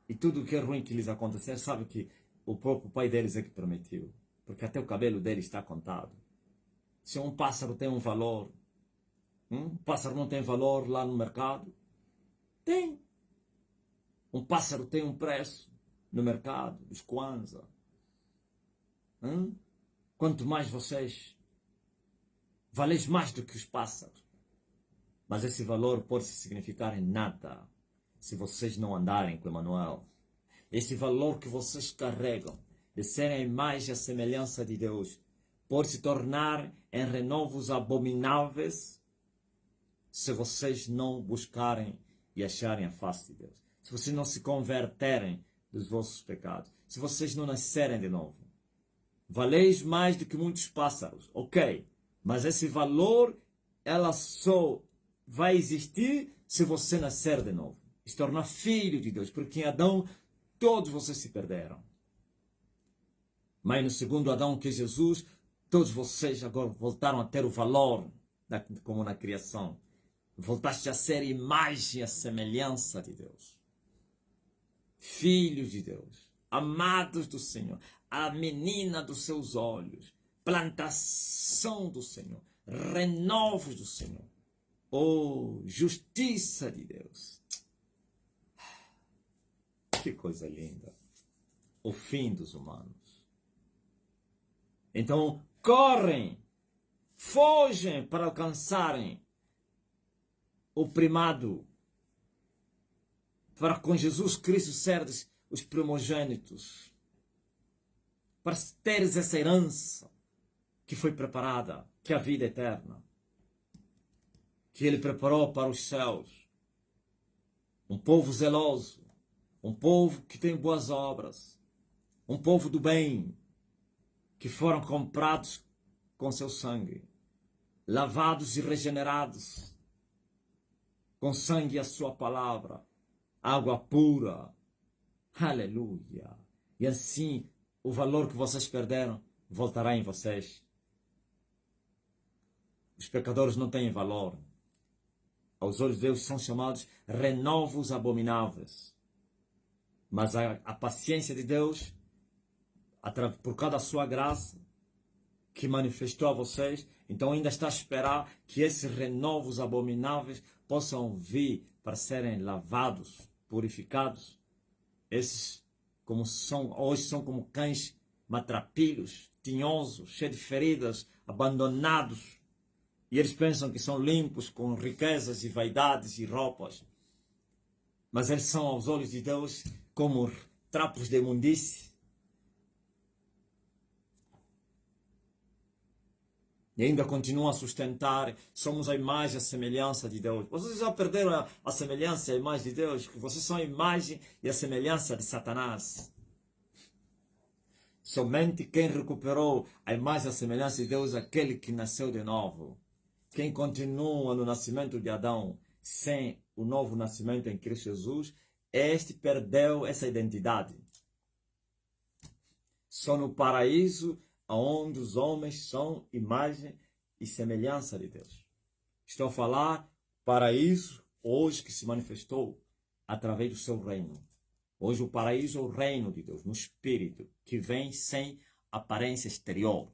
E tudo o que é ruim que lhes acontecer, sabe que o próprio pai deles é que permitiu. Porque até o cabelo deles está contado. Se um pássaro tem um valor, um pássaro não tem valor lá no mercado? Tem. Um pássaro tem um preço no mercado, os Kwanzaa. Quanto mais vocês, valeis mais do que os pássaros. Mas esse valor pode significar em nada se vocês não andarem com Emmanuel. Esse valor que vocês carregam de serem a imagem e a semelhança de Deus pode se tornar em renovos abomináveis se vocês não buscarem e acharem a face de Deus. Se vocês não se converterem dos vossos pecados. Se vocês não nascerem de novo. Valeis mais do que muitos pássaros. Ok. Mas esse valor, ela só vai existir se você nascer de novo. Se tornar filho de Deus. Porque em Adão, todos vocês se perderam. Mas no segundo Adão, que é Jesus, todos vocês agora voltaram a ter o valor, como na criação. Voltaste a ser imagem e a semelhança de Deus. Filhos de Deus. Amados do Senhor. A menina dos seus olhos. Plantação do Senhor. Renovos do Senhor. Oh, justiça de Deus. Que coisa linda. O fim dos humanos. Então, correm, fogem para alcançarem o primado, para com Jesus Cristo seres os primogênitos, para teres essa herança que foi preparada, que é a vida eterna, que Ele preparou para os céus. Um povo zeloso, um povo que tem boas obras, um povo do bem, que foram comprados com seu sangue, lavados e regenerados com sangue a sua palavra, água pura. Aleluia. E assim, o valor que vocês perderam voltará em vocês. Os pecadores não têm valor. Aos olhos de Deus são chamados renovos abomináveis. Mas a paciência de Deus, por causa da sua graça, que manifestou a vocês, então ainda está a esperar que esses renovos abomináveis possam vir para serem lavados, purificados. Esses, como são, hoje são como cães matrapilhos, tinhosos, cheios de feridas, abandonados. E eles pensam que são limpos com riquezas e vaidades e roupas. Mas eles são, aos olhos de Deus, como trapos de imundície. E ainda continuam a sustentar, somos a imagem e a semelhança de Deus. Vocês já perderam a semelhança e a imagem de Deus? Vocês são a imagem e a semelhança de Satanás. Somente quem recuperou a imagem e a semelhança de Deus é aquele que nasceu de novo. Quem continua no nascimento de Adão sem o novo nascimento em Cristo Jesus, este perdeu essa identidade. Só no paraíso onde os homens são imagem e semelhança de Deus. Estou a falar paraíso hoje que se manifestou através do seu reino. Hoje o paraíso é o reino de Deus, no Espírito, que vem sem aparência exterior.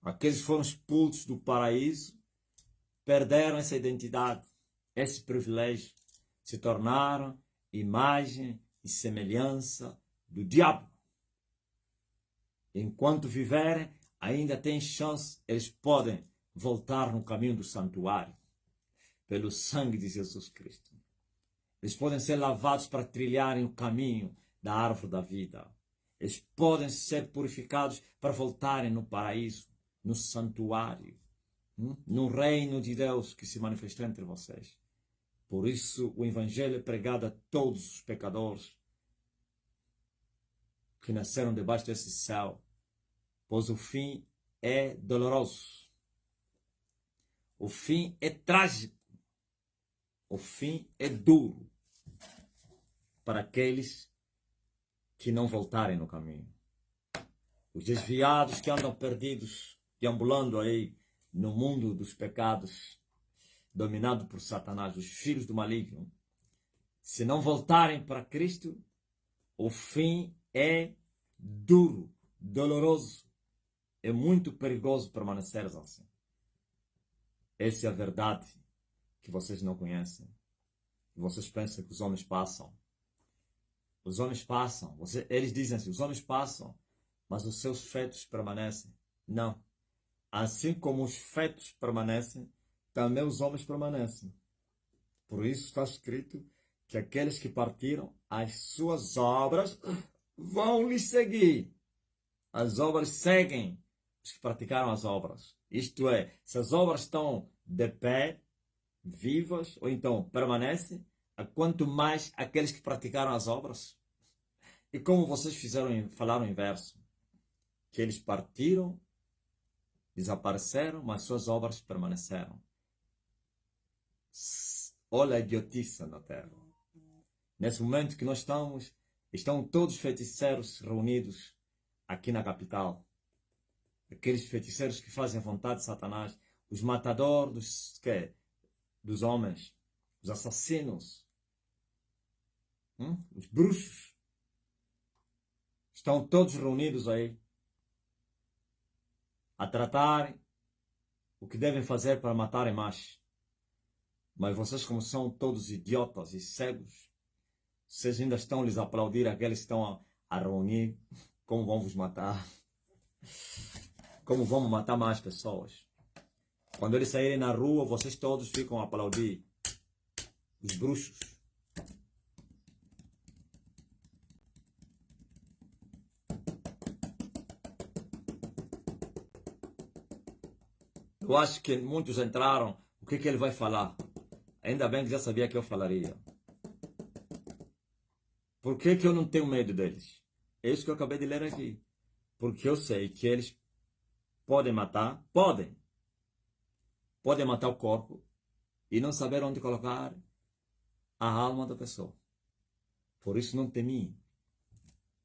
Aqueles que foram expulsos do paraíso perderam essa identidade, esse privilégio, se tornaram imagem e semelhança do diabo. Enquanto viverem, ainda têm chance, eles podem voltar no caminho do santuário, pelo sangue de Jesus Cristo. Eles podem ser lavados para trilharem o caminho da árvore da vida. Eles podem ser purificados para voltarem no paraíso, no santuário, no reino de Deus que se manifestou entre vocês. Por isso o evangelho é pregado a todos os pecadores que nasceram debaixo desse céu, pois o fim é doloroso. O fim é trágico. O fim é duro para aqueles que não voltarem no caminho. Os desviados que andam perdidos, deambulando aí no mundo dos pecados, dominado por Satanás, os filhos do maligno, se não voltarem para Cristo, o fim é duro, doloroso. É muito perigoso permanecer assim. Essa é a verdade que vocês não conhecem. Vocês pensam que os homens passam. Os homens passam. Eles dizem assim, os homens passam, mas os seus feitos permanecem. Não. Assim como os feitos permanecem, também os homens permanecem. Por isso está escrito que aqueles que partiram, as suas obras vão lhes seguir. As obras seguem os que praticaram as obras. Isto é, se as obras estão de pé, vivas, ou então permanecem, a quanto mais aqueles que praticaram as obras. E como vocês falaram o inverso, que eles partiram, desapareceram, mas suas obras permaneceram. Olha a idiotice na terra. Nesse momento que nós estão todos os feiticeiros reunidos aqui na capital. Aqueles feiticeiros que fazem a vontade de Satanás, os matadores dos homens, os assassinos, os bruxos. Estão todos reunidos aí a tratar o que devem fazer para matarem mais. Mas vocês, como são todos idiotas e cegos, vocês ainda estão lhes a aplaudir aqueles que estão a reunir. Como vão vos matar? Como vamos matar mais pessoas? Quando eles saírem na rua, vocês todos ficam a aplaudir os bruxos. Eu acho que muitos entraram. O que ele vai falar? Ainda bem que já sabia que eu falaria. Por que eu não tenho medo deles? É isso que eu acabei de ler aqui. Porque eu sei que eles podem matar. Podem. podem matar o corpo e não saber onde colocar a alma da pessoa. Por isso não temi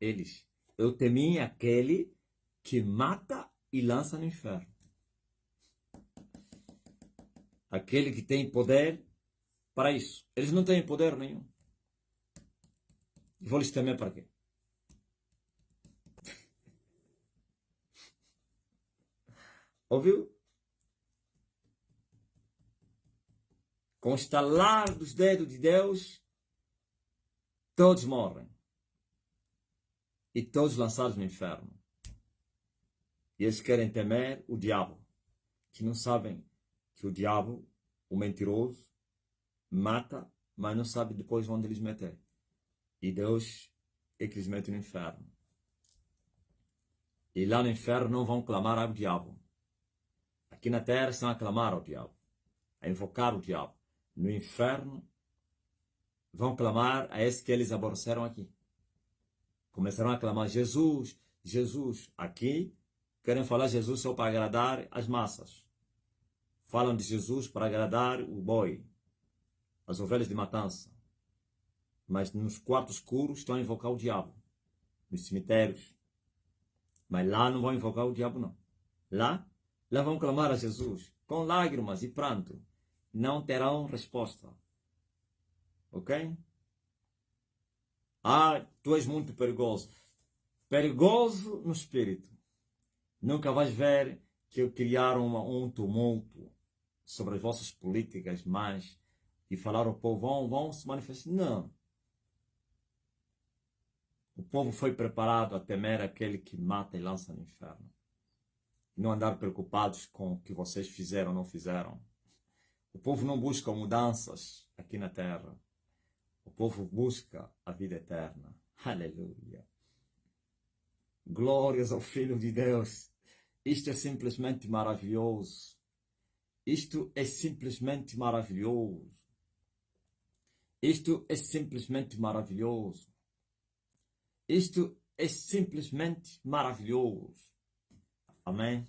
eles. Eu temi aquele que mata e lança no inferno. Aquele que tem poder para isso. Eles não têm poder nenhum. Vou lhes temer para quê? Ouviu? Com o estalar dos dedos de Deus, todos morrem. E todos lançados no inferno. E eles querem temer o diabo. Que não sabem que o diabo, o mentiroso, mata, mas não sabe depois onde eles meter. E Deus é que eles mete no inferno. E lá no inferno não vão clamar ao diabo. Aqui na terra estão a clamar ao diabo, a invocar o diabo. No inferno vão clamar a esse que eles aborreceram aqui. Começarão a clamar Jesus, Jesus. Aqui querem falar Jesus só para agradar as massas. Falam de Jesus para agradar o boi, as ovelhas de matança. Mas nos quartos escuros estão a invocar o diabo. Nos cemitérios. Mas lá não vão invocar o diabo, não. Lá vão clamar a Jesus com lágrimas e pranto. Não terão resposta. Ok? Ah, tu és muito perigoso. Perigoso no espírito. Nunca vais ver que criaram um tumulto sobre as vossas políticas, mas e falaram ao povo, vão se manifestar. Não. O povo foi preparado a temer aquele que mata e lança no inferno. E não andar preocupados com o que vocês fizeram ou não fizeram. O povo não busca mudanças aqui na terra. O povo busca a vida eterna. Aleluia. Glórias ao Filho de Deus. Isto é simplesmente maravilhoso. Isto é simplesmente maravilhoso. Isto é simplesmente maravilhoso. Isto é simplesmente maravilhoso. Amém?